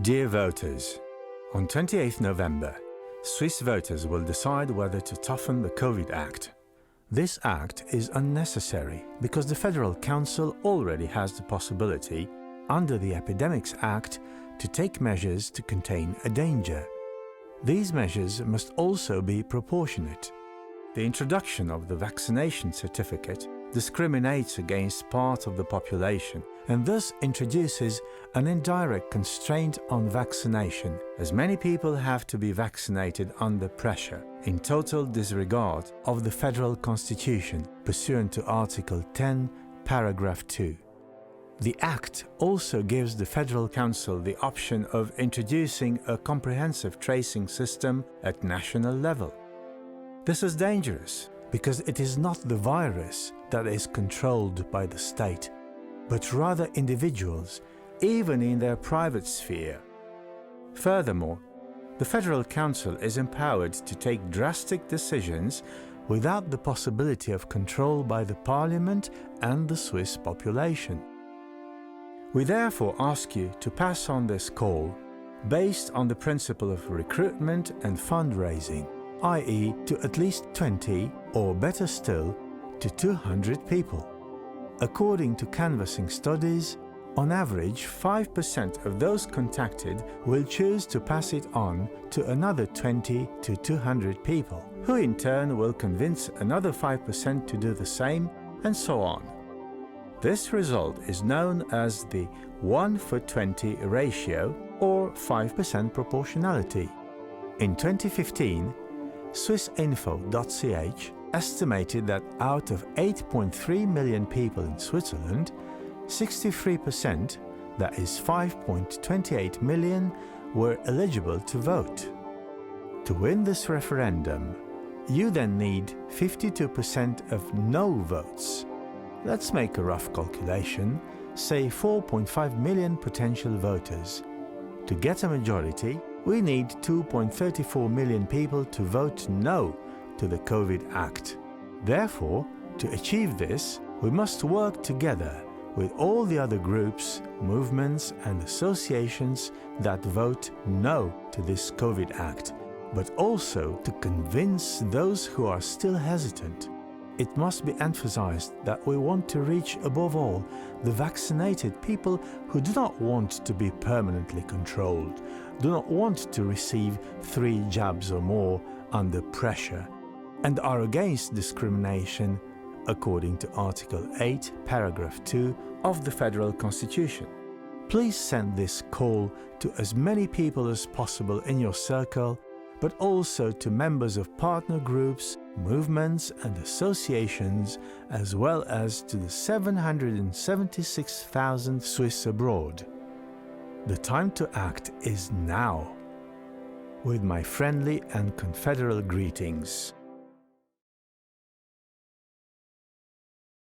Dear voters, on 28 November, Swiss voters will decide whether to toughen the COVID Act. This act is unnecessary because the Federal Council already has the possibility, under the Epidemics Act, to take measures to contain a danger. These measures must also be proportionate. The introduction of the vaccination certificate discriminates against part of the population and thus introduces an indirect constraint on vaccination, as many people have to be vaccinated under pressure, in total disregard of the Federal Constitution, pursuant to Article 10, Paragraph 2. The Act also gives the Federal Council the option of introducing a comprehensive tracing system at national level. This is dangerous because it is not the virus that is controlled by the state, but rather individuals, even in their private sphere. Furthermore, the Federal Council is empowered to take drastic decisions without the possibility of control by the Parliament and the Swiss population. We therefore ask you to pass on this call based on the principle of recruitment and fundraising, i.e. to at least 20 or better still to 200 people. According to canvassing studies, on average 5% of those contacted will choose to pass it on to another 20 to 200 people, who in turn will convince another 5% to do the same, and so on. This result is known as the 1 for 20 ratio or 5% proportionality. In 2015, swissinfo.ch estimated that out of 8.3 million people in Switzerland, 63%, that is 5.28 million, were eligible to vote. To win this referendum, you then need 52% of no votes. Let's make a rough calculation, say 4.5 million potential voters. To get a majority, we need 2.34 million people to vote no to the COVID Act. Therefore, to achieve this, we must work together with all the other groups, movements and associations that vote no to this COVID Act, but also to convince those who are still hesitant. It must be emphasized that we want to reach above all the vaccinated people who do not want to be permanently controlled, do not want to receive 3 jabs or more under pressure, and are against discrimination according to Article 8, Paragraph 2 of the Federal Constitution. Please send this call to as many people as possible in your circle, but also to members of partner groups, movements and associations, as well as to the 776,000 Swiss abroad. The time to act is now. With my friendly and confederal greetings.